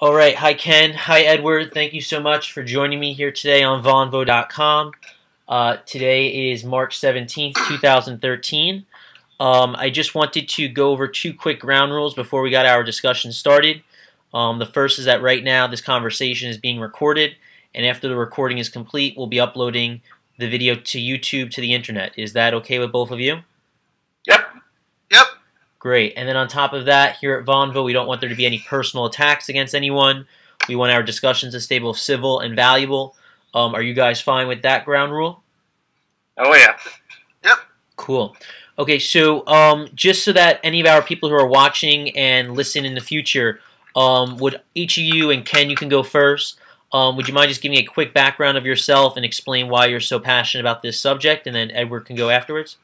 All right. Hi, Ken. Hi, Edward. Thank you so much for joining me here today on Vonvo.com. Today is March 17th, 2013. I just wanted to go over two quick ground rules before we got our discussion started. The first is that right now this conversation is being recorded, and after the recording is complete, we'll be uploading the video to YouTube, to the internet. Is that okay with both of you? Yep. Yep. Great. And then on top of that, here at Vonvo, we don't want there to be any personal attacks against anyone. We want our discussions to stay both civil and valuable. Are you guys fine with that ground rule? Oh, yeah. Yep. Cool. Okay, so just so that any of our people who are watching and listen in the future, would each of you, and Ken, you can go first, would you mind just giving a quick background of yourself and explain why you're so passionate about this subject, and then Edward can go afterwards?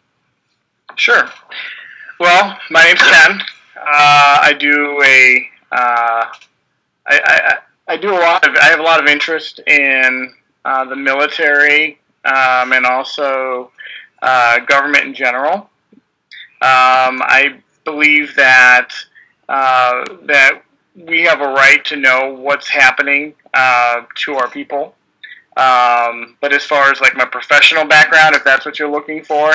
Sure. Well, my name's Ken. I have a lot of interest in the military and also government in general. I believe that we have a right to know what's happening to our people. But as far as like my professional background, if that's what you're looking for,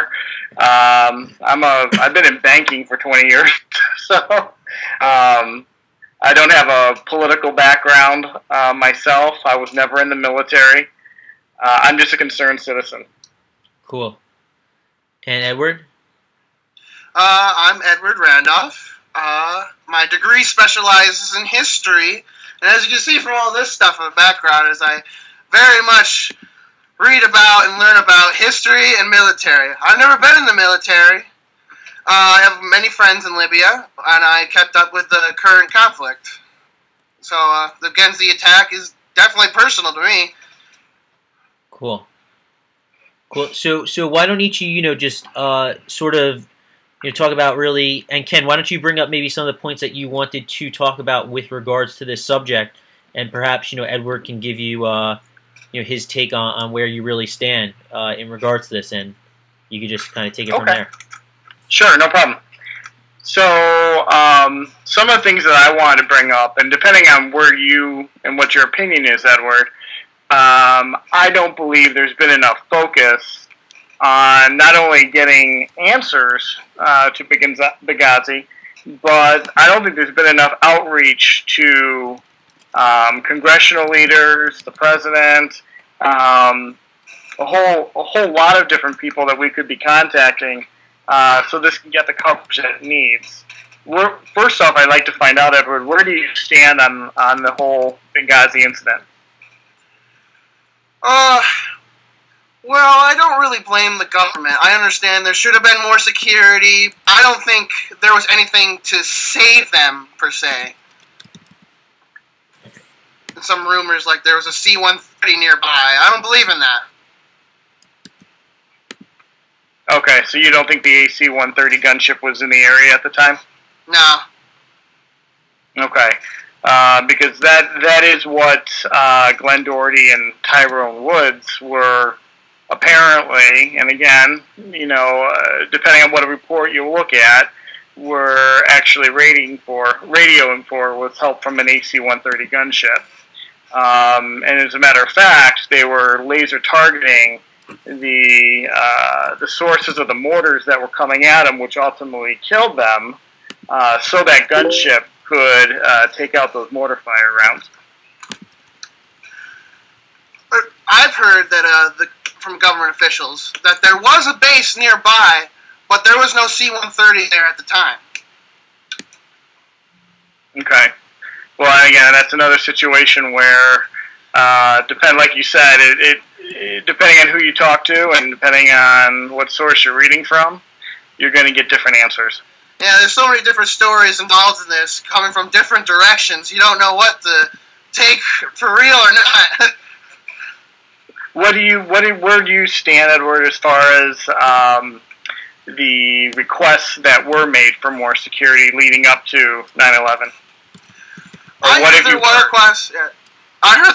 I've been in banking for 20 years, so I don't have a political background myself. I was never in the military. I'm just a concerned citizen. Cool. And Edward? I'm Edward Randolph. My degree specializes in history, and as you can see from all this stuff in the background, is I very much read about and learn about history and military. I've never been in the military. I have many friends in Libya, and I kept up with the current conflict. So the Benghazi attack is definitely personal to me. Cool. Cool. So why don't each of you, just sort of talk about really, and Ken, why don't you bring up maybe some of the points that you wanted to talk about with regards to this subject, and perhaps Edward can give you his take on where you really stand in regards to this, and you could just kind of take it from there. Sure, no problem. So some of the things that I wanted to bring up, and depending on where you and what your opinion is, Edward, I don't believe there's been enough focus on not only getting answers to Benghazi, but I don't think there's been enough outreach to congressional leaders, the president, a whole lot of different people that we could be contacting, so this can get the coverage that it needs. First off, I'd like to find out, Edward, where do you stand on the whole Benghazi incident? Well, I don't really blame the government. I understand there should have been more security. I don't think there was anything to save them, per se. Some rumors like there was a C-130 nearby. I don't believe in that. Okay, so you don't think the AC-130 gunship was in the area at the time? No. Okay, because that is what Glenn Doherty and Tyrone Woods were apparently, and again, depending on what report you look at, were actually radioing for with help from an AC-130 gunship. And as a matter of fact, they were laser targeting the sources of the mortars that were coming at them, which ultimately killed them, so that gunship could take out those mortar fire rounds. I've heard that from government officials that there was a base nearby, but there was no C-130 there at the time. Okay. Well, again, that's another situation where, like you said, it depending on who you talk to and depending on what source you're reading from, you're going to get different answers. Yeah, there's so many different stories involved in this, coming from different directions. You don't know what to take for real or not. Where do you stand, Edward, as far as the requests that were made for more security leading up to 9/11? I heard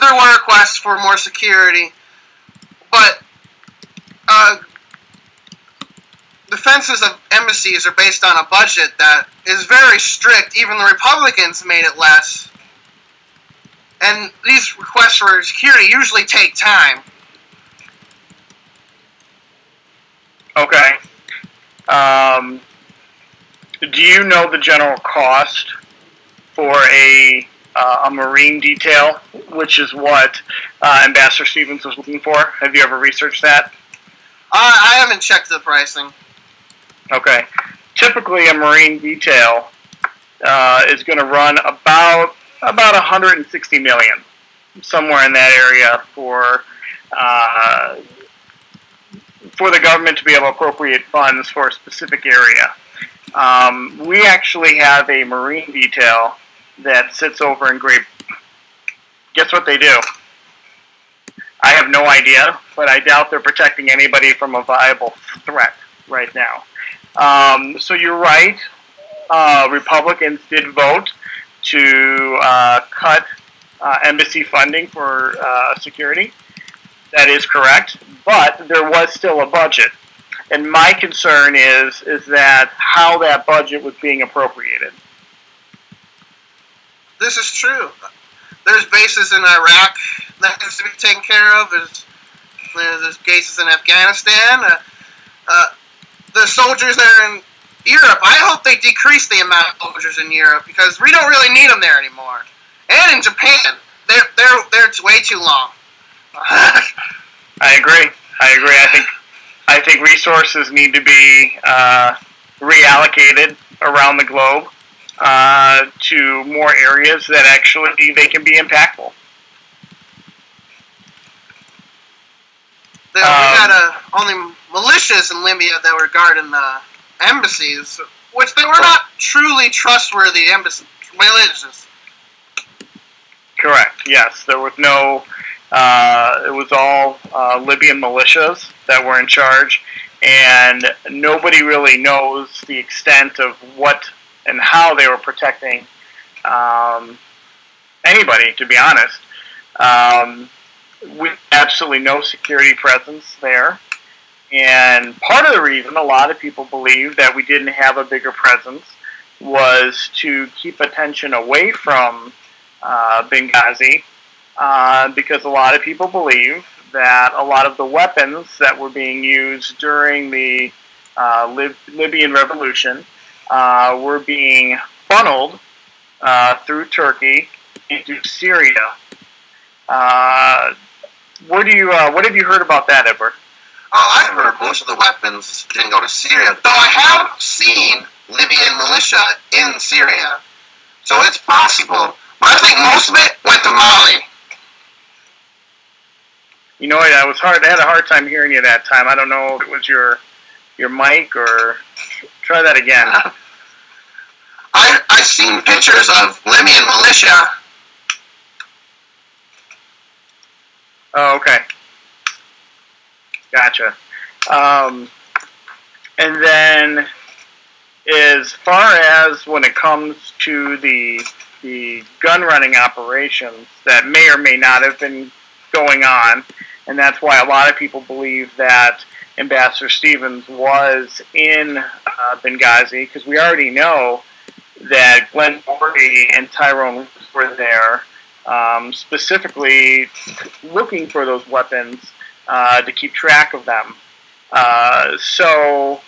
there were requests for more security, but defenses of embassies are based on a budget that is very strict. Even the Republicans made it less. And these requests for security usually take time. Okay. Do you know the general cost for a Marine detail, which is what Ambassador Stevens was looking for? Have you ever researched that? I haven't checked the pricing. Okay. Typically, a Marine detail is going to run about 160 million, somewhere in that area, for the government to be able to appropriate funds for a specific area. We actually have a Marine detail that sits over in Great. Guess what they do? I have no idea, but I doubt they're protecting anybody from a viable threat right now. So you're right. Republicans did vote to cut embassy funding for security. That is correct, but there was still a budget. And my concern is that how that budget was being appropriated. This is true. There's bases in Iraq that has to be taken care of. There's bases in Afghanistan. The soldiers that are in Europe, I hope they decrease the amount of soldiers in Europe because we don't really need them there anymore. And in Japan, they're way too long. I agree. I think resources need to be reallocated around the globe to more areas that actually they can be impactful. We got only militias in Libya that were guarding the embassies, which they were not truly trustworthy militias. Correct. Yes, there was no. It was all Libyan militias that were in charge, and nobody really knows the extent of what and how they were protecting anybody, to be honest. With absolutely no security presence there. And part of the reason a lot of people believe that we didn't have a bigger presence was to keep attention away from Benghazi, because a lot of people believe that a lot of the weapons that were being used during the Libyan revolution were being funneled through Turkey into Syria. What have you heard about that, Edward? I've heard most of the weapons didn't go to Syria, though I have seen Libyan militia in Syria. So it's possible. But I think most of it went to Mali. You know, I had a hard time hearing you that time. I don't know if it was your mic or... Try that again. I've seen pictures of Libyan militia. Oh, okay. Gotcha. And then, as far as when it comes to the gun running operations that may or may not have been going on, and that's why a lot of people believe that Ambassador Stevens was in Benghazi, because we already know that Glenn Morty and Tyrone were there, specifically looking for those weapons to keep track of them. So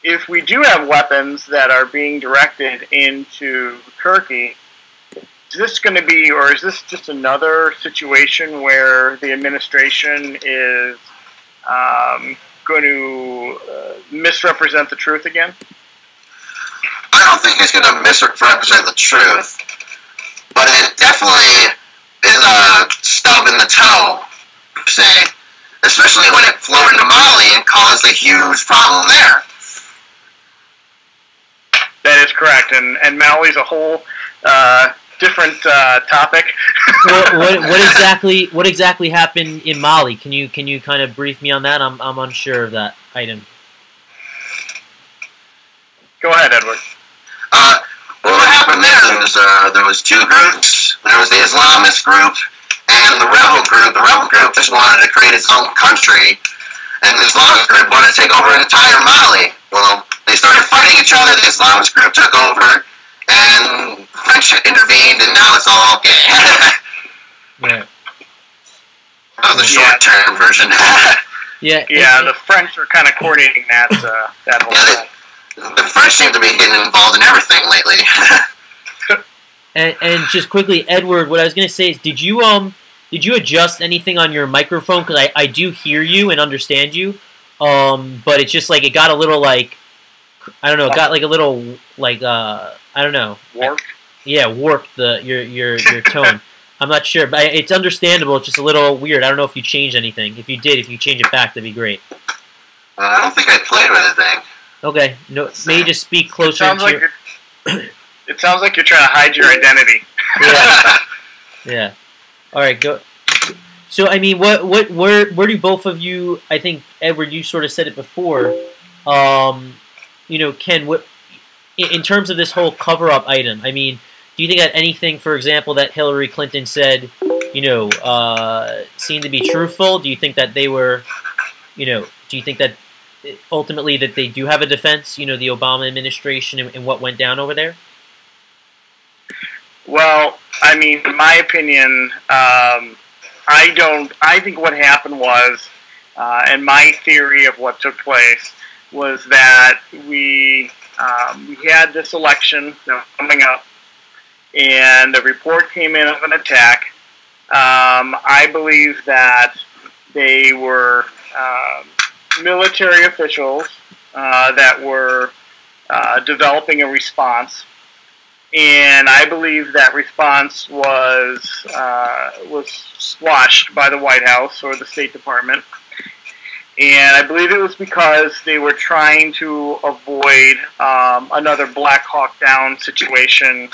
if we do have weapons that are being directed into Turkey, is this going to be, or is this just another situation where the administration is going to misrepresent the truth again? I don't think it's going to misrepresent the truth, but it definitely is a stub in the toe, per se, especially when it flowed into Mali and caused a huge problem there. That is correct, and Mali's a whole different topic. What exactly happened in Mali? Can you kind of brief me on that? I'm unsure of that item. Go ahead, Edward. Well, what happened there was two groups. There was the Islamist group and the rebel group. The rebel group just wanted to create its own country, and the Islamist group wanted to take over an entire Mali. Well, they started fighting each other. The Islamist group took over, and French intervened, and now it's all okay. the short-term version. Yeah, the French are kind of coordinating that whole thing. The French seem to be getting involved in everything lately. And just quickly, Edward, what I was going to say is, did you adjust anything on your microphone? Because I do hear you and understand you, but it's just like it got a little like, I don't know, it got like a little like I don't know, warped. Yeah, warped your tone. I'm not sure, but it's understandable. It's just a little weird. I don't know if you changed anything. If you did, if you change it back, that'd be great. I don't think I played with anything. Okay, no, maybe just speak closer. It sounds like you're trying to hide your identity. Yeah. Yeah. All right, go. So, I mean, where do both of you? I think Edward, you sort of said it before. Ken, what in terms of this whole cover-up item? I mean, do you think that anything, for example, that Hillary Clinton said, seemed to be truthful? Do you think that they were, do you think that ultimately that they do have a defense? The Obama administration and what went down over there? Well, I mean, in my opinion, I think what happened was, and my theory of what took place was that we had this election coming up, and the report came in of an attack. I believe that they were military officials that were developing a response. And I believe that response was squashed by the White House or the State Department. And I believe it was because they were trying to avoid another Black Hawk Down situation,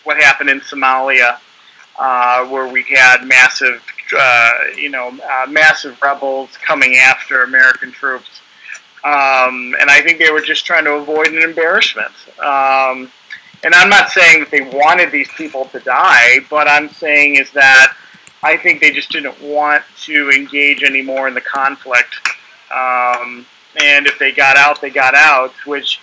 what happened in Somalia, where we had massive rebels coming after American troops. And I think they were just trying to avoid an embarrassment. And I'm not saying that they wanted these people to die, but I'm saying is that I think they just didn't want to engage anymore in the conflict. And if they got out, they got out, which,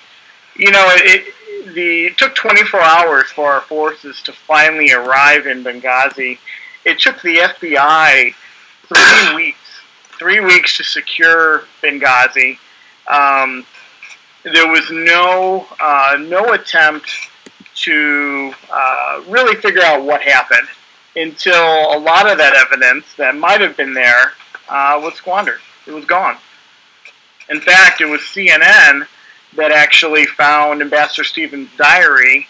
it took 24 hours for our forces to finally arrive in Benghazi. It took the FBI 3 weeks to secure Benghazi. There was no attempt to really figure out what happened until a lot of that evidence that might have been there was squandered. It was gone. In fact, it was CNN that actually found Ambassador Stevens' diary.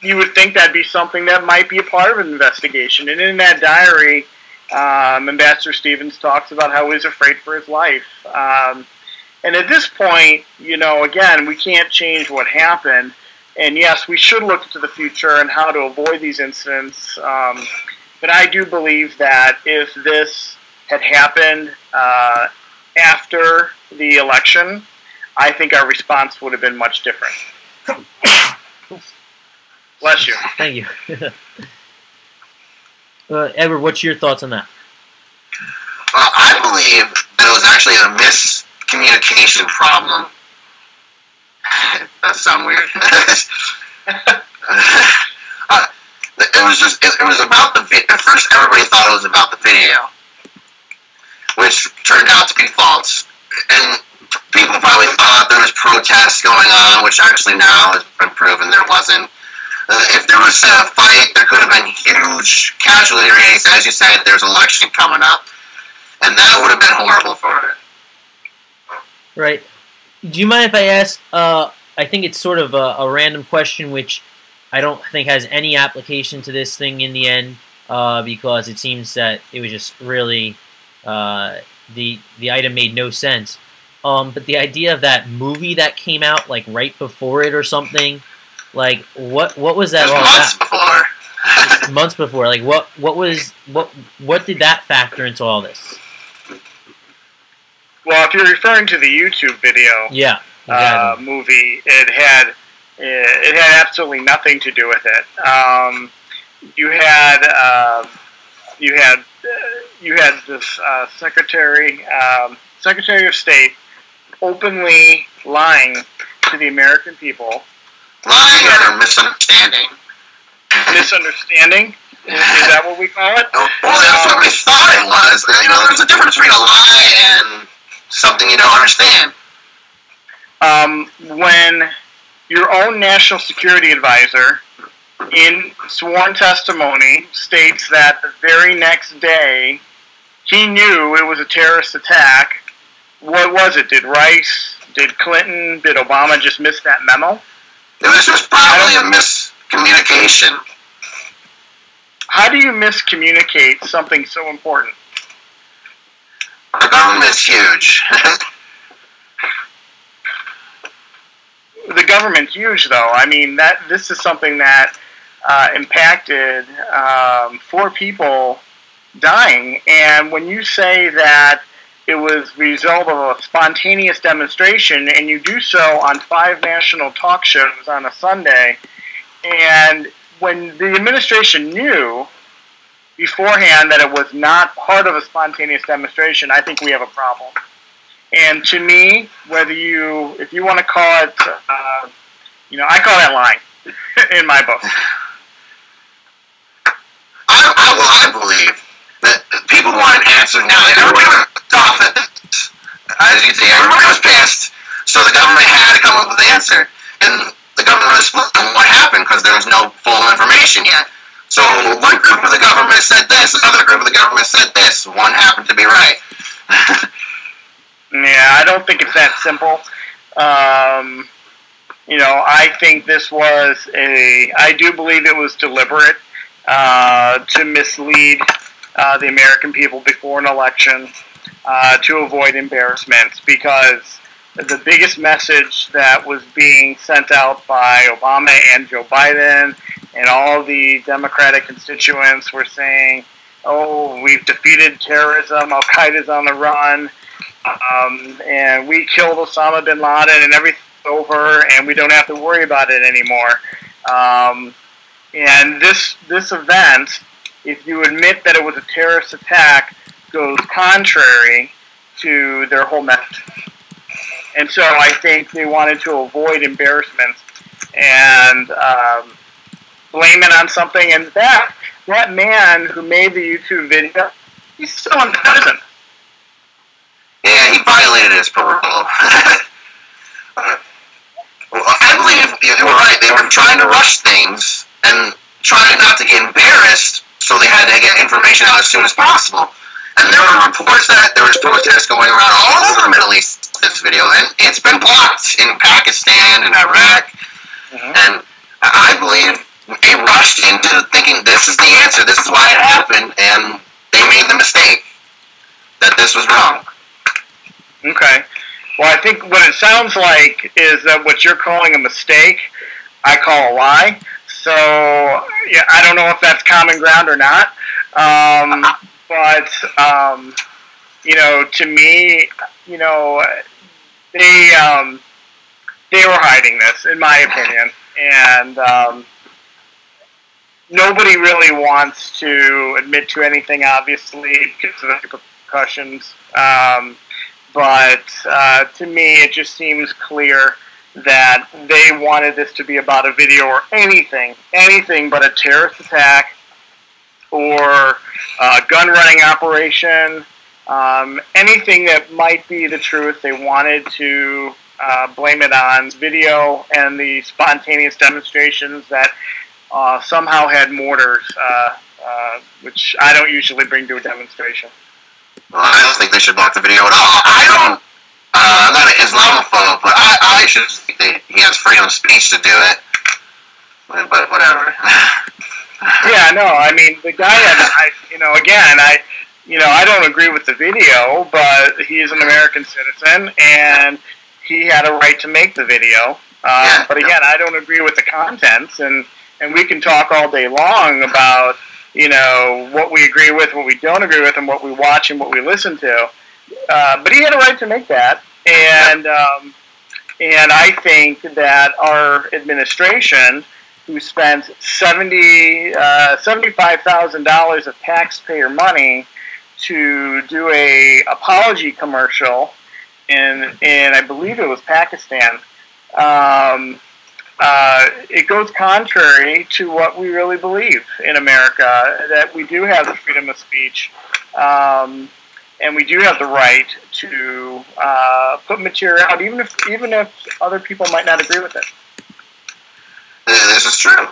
You would think that'd be something that might be a part of an investigation. And in that diary, Ambassador Stevens talks about how he was afraid for his life. And at this point, again, we can't change what happened. And yes, we should look to the future and how to avoid these incidents. But I do believe that if this had happened after the election, I think our response would have been much different. Bless you. Thank you. Edward, what's your thoughts on that? Well, I believe that it was actually a miscommunication problem. That sounds weird. It was about the video. At first, everybody thought it was about the video, which turned out to be false. And people probably thought there was protests going on, which actually now has been proven there wasn't. If there was a fight, there could have been huge casualty rates. As you said, there's an election coming up, and that would have been horrible for it. Right. Do you mind if I ask, I think it's sort of a random question, which I don't think has any application to this thing in the end, because it seems that it was just really, the item made no sense. But the idea of that movie that came out, like, right before it or something, like, what was that all about? Months before. Like, what did that factor into all this? Well, if you're referring to the YouTube video, yeah, exactly. Movie, it had absolutely nothing to do with it. You had this Secretary of State openly lying to the American people. Lying or misunderstanding? Misunderstanding. Is that what we call it? Well, that's what we thought it was. There's a difference between a lie and something you don't understand. When your own national security advisor, in sworn testimony, states that the very next day he knew it was a terrorist attack, what was it? Did Rice, did Clinton, did Obama just miss that memo? It was just probably a miscommunication. How do you miscommunicate something so important? The government's huge. The government's huge, though. I mean, this is something that impacted 4 people dying. And when you say that it was the result of a spontaneous demonstration, and you do so on 5 national talk shows on a Sunday, and when the administration knew beforehand that it was not part of a spontaneous demonstration, I think we have a problem. And to me, if you want to call it, I call that lying in my book. I believe that people want an answer now. Everybody was off it. As you can see, everybody was pissed, so the government had to come up with an answer. And the government was split on what happened because there was no full information yet. So one group of the government said this, another group of the government said this. One happened to be right. Yeah, I don't think it's that simple. I think this was I do believe it was deliberate to mislead the American people before an election to avoid embarrassments, because the biggest message that was being sent out by Obama and Joe Biden and all the Democratic constituents were saying, oh, we've defeated terrorism, Al-Qaeda's on the run, and we killed Osama bin Laden and everything's over and we don't have to worry about it anymore. And this event, if you admit that it was a terrorist attack, goes contrary to their whole message. And so I think they wanted to avoid embarrassment and blame it on something. And that man who made the YouTube video, he's still in prison. Yeah, he violated his parole. I believe you were right. They were trying to rush things and trying not to get embarrassed, so they had to get information out as soon as possible. And there were reports that there was protests going around all over the Middle East this video, and it's been blocked in Pakistan and Iraq. Mm-hmm. And I believe they rushed into thinking this is the answer, this is why it happened, and they made the mistake that this was wrong. Okay. Well, I think what it sounds like is that what you're calling a mistake, I call a lie. So, yeah, I don't know if that's common ground or not. But, to me, they were hiding this, in my opinion. And nobody really wants to admit to anything, obviously, because of the repercussions. But to me, it just seems clear that they wanted this to be about a video or anything but a terrorist attack or a gun-running operation, anything that might be the truth. They wanted to blame it on video and the spontaneous demonstrations that somehow had mortars, which I don't usually bring to a demonstration. Well, I don't think they should block the video at all. I'm not an Islamophobe, but I should think that he has freedom of speech to do it. But whatever. Yeah, no, I mean, the guy, I don't agree with the video, but he is an American citizen, and he had a right to make the video. But again, I don't agree with the contents, and we can talk all day long about, what we agree with, what we don't agree with, and what we watch and what we listen to. But he had a right to make that, and I think that our administration, who spent $75,000 of taxpayer money to do a apology commercial in I believe it was Pakistan, I it goes contrary to what we really believe in America, that we do have the freedom of speech, and we do have the right to put material out, even if other people might not agree with it. This is true.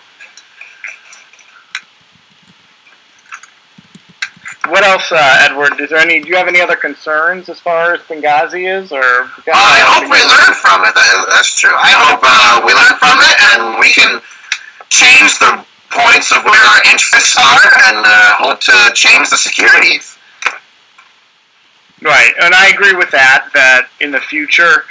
What else, Edward? Do you have any other concerns as far as Benghazi is, or? I hope we learn from it. That's true. I hope we learn from it and we can change the points of where our interests are and hope to change the securities. Right, and I agree with that. That in the future,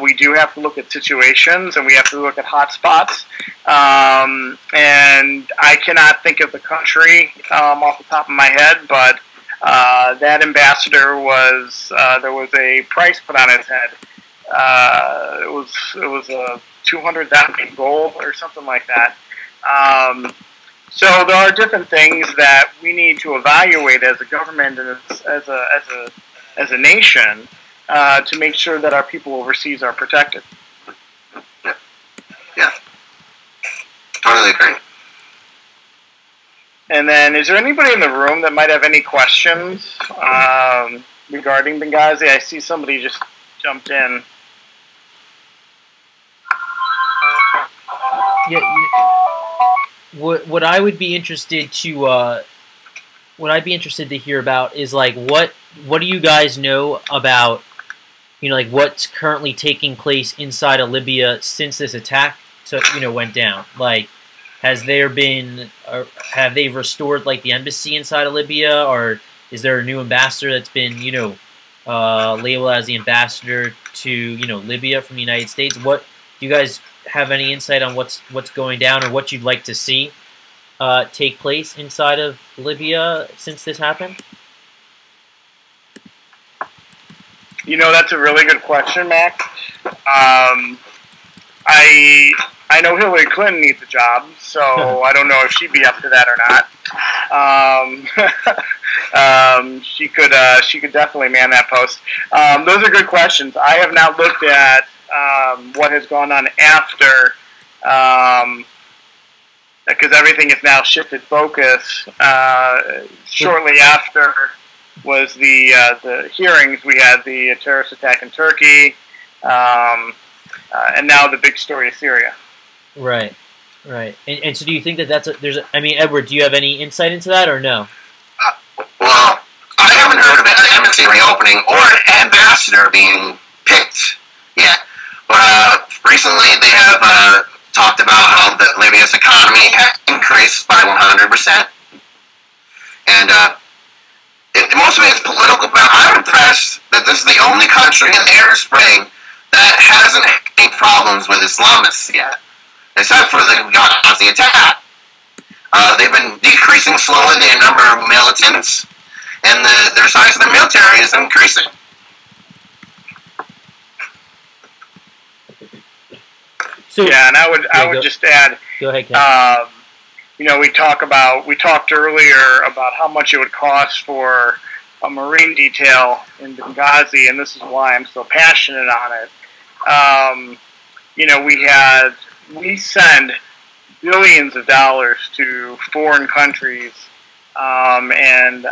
we do have to look at situations and we have to look at hotspots. And I cannot think of the country off the top of my head, but that ambassador there was a price put on his head. It was a 200,000 gold or something like that. So there are different things that we need to evaluate as a government and as a nation to make sure that our people overseas are protected. Yeah. Totally agree. And then, is there anybody in the room that might have any questions regarding Benghazi? I see somebody just jumped in. Yeah. What I would be interested to hear about is like what do you guys know about like what's currently taking place inside of Libya since this attack went down? Like, have they restored like the embassy inside of Libya, or is there a new ambassador that's been labeled as the ambassador to Libya from the United States? What do you guys have any insight on what's going down, or what you'd like to see take place inside of Libya since this happened? That's a really good question, Mac. I know Hillary Clinton needs a job, so I don't know if she'd be up to that or not. She could definitely man that post. Those are good questions. I have not looked at what has gone on after, because everything is now shifted focus. Shortly after was the hearings. We had the terrorist attack in Turkey, and now the big story of Syria. Right. And so do you think that Edward, do you have any insight into that or no? Well, I haven't heard of an embassy reopening or an ambassador being picked yet. But recently they have talked about how Libya's economy has increased by 100%. And most of it is political, but I'm impressed that this is the only country in the Arab Spring that hasn't had any problems with Islamists yet, except for the Benghazi attack. They've been decreasing slowly the number of militants, and their size of the military is increasing. So, yeah, and I would just add. Go ahead, Ken. We talked earlier about how much it would cost for a Marine detail in Benghazi, and this is why I'm so passionate on it. We send billions of dollars to foreign countries, and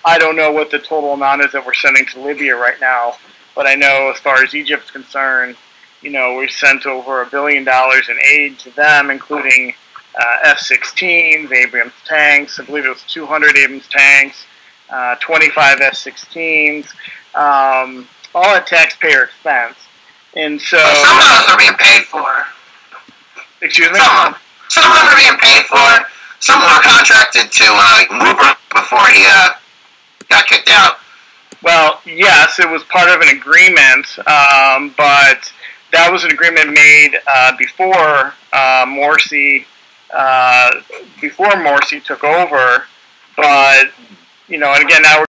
I don't know what the total amount is that we're sending to Libya right now, but I know as far as Egypt's concerned, we sent over $1 billion in aid to them, including F-16s, Abrams tanks. I believe it was 200 Abrams tanks, 25 F-16s, all at taxpayer expense. And so some of those are being paid for. Excuse me? Some of them are being paid for. Some were contracted to move before he got kicked out. Well, yes, it was part of an agreement, but that was an agreement made before Morsi took over. But and again, now we're